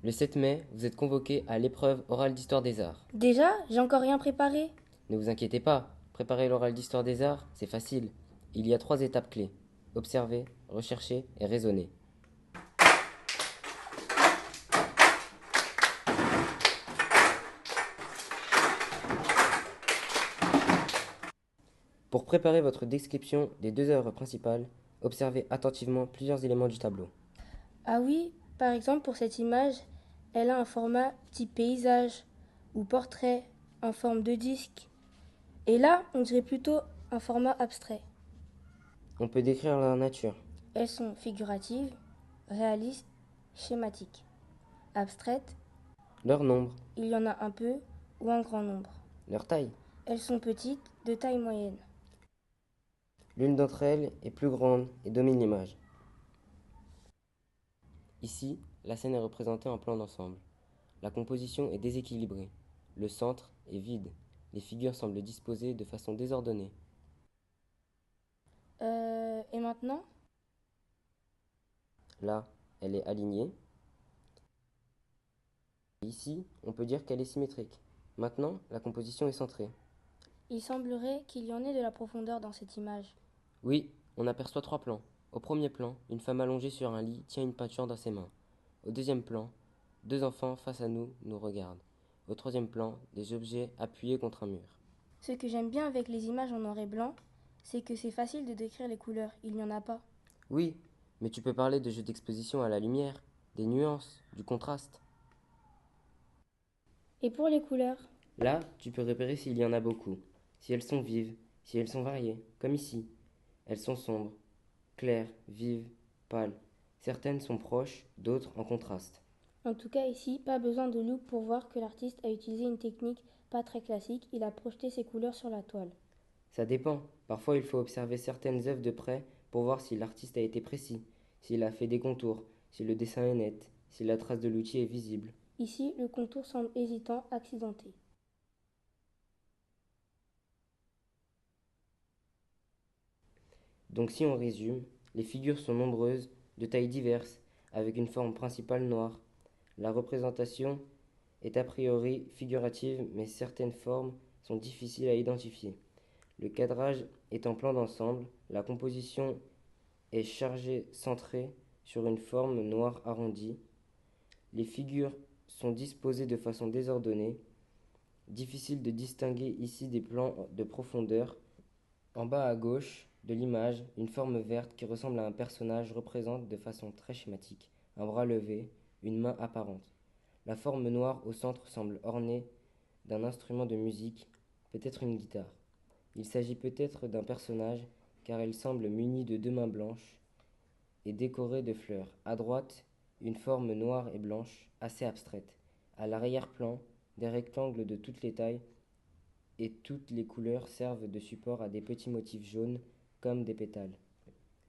Le 7 mai, vous êtes convoqué à l'épreuve orale d'histoire des arts. Déjà? J'ai encore rien préparé. Ne vous inquiétez pas, préparer l'oral d'histoire des arts, c'est facile. Il y a 3 étapes clés. Observer, rechercher et raisonner. Pour préparer votre description des 2 œuvres principales, observez attentivement plusieurs éléments du tableau. Ah oui, par exemple pour cette image, elle a un format type paysage ou portrait en forme de disque. Et là, on dirait plutôt un format abstrait. On peut décrire la nature. Elles sont figuratives, réalistes, schématiques. Abstraites, Leur nombre, il y en a un peu ou un grand nombre. leur taille. Elles sont petites, de taille moyenne. L'une d'entre elles est plus grande et domine l'image. Ici, la scène est représentée en plan d'ensemble. La composition est déséquilibrée. Le centre est vide. Les figures semblent disposées de façon désordonnée. Et maintenant? Là, elle est alignée. Ici, on peut dire qu'elle est symétrique. Maintenant, la composition est centrée. Il semblerait qu'il y en ait de la profondeur dans cette image. Oui, on aperçoit 3 plans. Au premier plan, une femme allongée sur un lit tient une peinture dans ses mains. Au deuxième plan, 2 enfants face à nous regardent. Au troisième plan, des objets appuyés contre un mur. Ce que j'aime bien avec les images en noir et blanc, c'est que c'est facile de décrire les couleurs. Il n'y en a pas. Oui, mais tu peux parler de jeux d'exposition à la lumière, des nuances, du contraste. Et pour les couleurs? Là, tu peux repérer s'il y en a beaucoup, si elles sont vives, si elles sont variées, comme ici. Elles sont sombres, claires, vives, pâles. Certaines sont proches, d'autres en contraste. En tout cas ici, pas besoin de loupe pour voir que l'artiste a utilisé une technique pas très classique, il a projeté ses couleurs sur la toile. Ça dépend. Parfois, il faut observer certaines œuvres de près pour voir si l'artiste a été précis, s'il a fait des contours, si le dessin est net, si la trace de l'outil est visible. Ici, le contour semble hésitant, accidenté. Donc si on résume, les figures sont nombreuses, de tailles diverses, avec une forme principale noire. La représentation est a priori figurative, mais certaines formes sont difficiles à identifier. Le cadrage est en plan d'ensemble, la composition est chargée centrée sur une forme noire arrondie. Les figures sont disposées de façon désordonnée. Difficile de distinguer ici des plans de profondeur. En bas à gauche de l'image, une forme verte qui ressemble à un personnage représente de façon très schématique un bras levé, une main apparente. La forme noire au centre semble ornée d'un instrument de musique, peut-être une guitare. Il s'agit peut-être d'un personnage car elle semble munie de 2 mains blanches et décorée de fleurs. À droite, une forme noire et blanche, assez abstraite. À l'arrière-plan, des rectangles de toutes les tailles et toutes les couleurs servent de support à des petits motifs jaunes comme des pétales.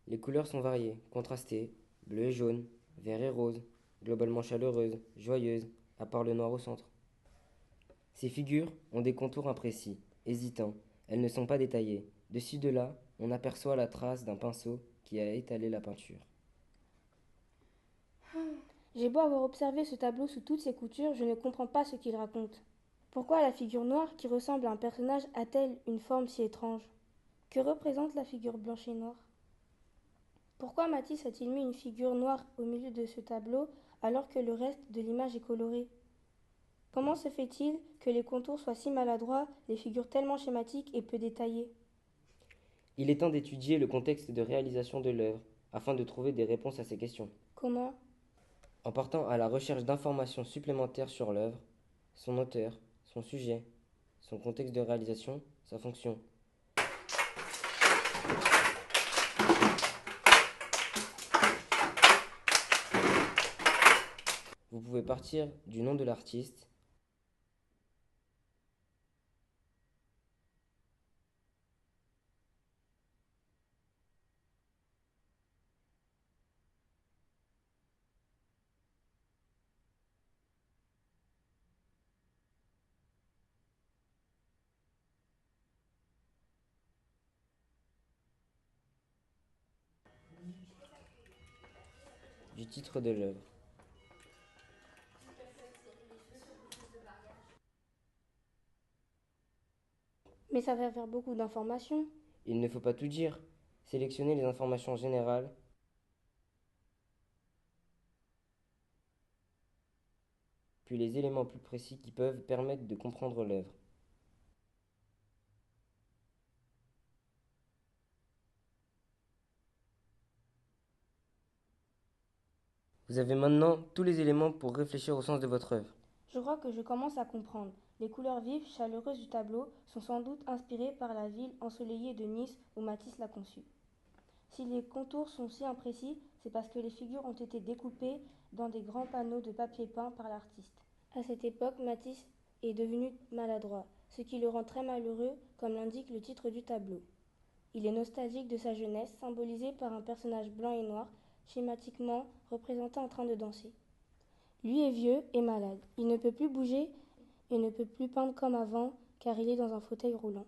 Les couleurs sont variées, contrastées, bleu et jaune, vert et rose, globalement chaleureuses, joyeuses, à part le noir au centre. Ces figures ont des contours imprécis, hésitants, elles ne sont pas détaillées. De-ci de là, on aperçoit la trace d'un pinceau qui a étalé la peinture. J'ai beau avoir observé ce tableau sous toutes ses coutures, je ne comprends pas ce qu'il raconte. Pourquoi la figure noire qui ressemble à un personnage a-t-elle une forme si étrange? Que représente la figure blanche et noire? Pourquoi Matisse a-t-il mis une figure noire au milieu de ce tableau alors que le reste de l'image est coloré? Comment se fait-il que les contours soient si maladroits, les figures tellement schématiques et peu détaillées? Il est temps d'étudier le contexte de réalisation de l'œuvre afin de trouver des réponses à ces questions. Comment? En partant à la recherche d'informations supplémentaires sur l'œuvre, son auteur, son sujet, son contexte de réalisation, sa fonction. Vous pouvez partir du nom de l'artiste, du titre de l'œuvre. Mais ça va faire beaucoup d'informations. Il ne faut pas tout dire. Sélectionnez les informations générales, puis les éléments plus précis qui peuvent permettre de comprendre l'œuvre. Vous avez maintenant tous les éléments pour réfléchir au sens de votre œuvre. Je crois que je commence à comprendre. Les couleurs vives, chaleureuses du tableau sont sans doute inspirées par la ville ensoleillée de Nice où Matisse l'a conçue. Si les contours sont si imprécis, c'est parce que les figures ont été découpées dans des grands panneaux de papier peint par l'artiste. À cette époque, Matisse est devenu maladroit, ce qui le rend très malheureux, comme l'indique le titre du tableau. Il est nostalgique de sa jeunesse, symbolisée par un personnage blanc et noir, schématiquement représenté en train de danser. Lui est vieux et malade. Il ne peut plus bouger et ne peut plus peindre comme avant, car il est dans un fauteuil roulant.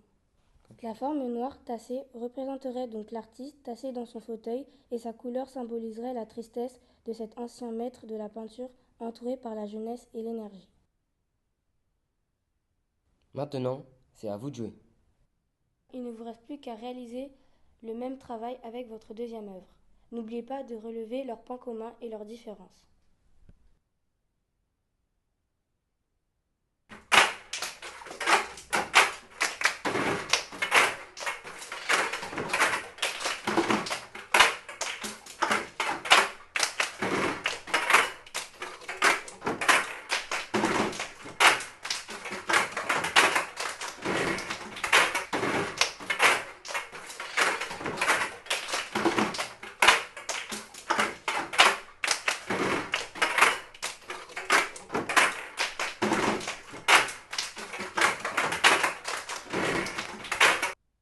La forme noire tassée représenterait donc l'artiste tassé dans son fauteuil et sa couleur symboliserait la tristesse de cet ancien maître de la peinture entouré par la jeunesse et l'énergie. Maintenant, c'est à vous de jouer. Il ne vous reste plus qu'à réaliser le même travail avec votre deuxième œuvre. N'oubliez pas de relever leurs points communs et leurs différences.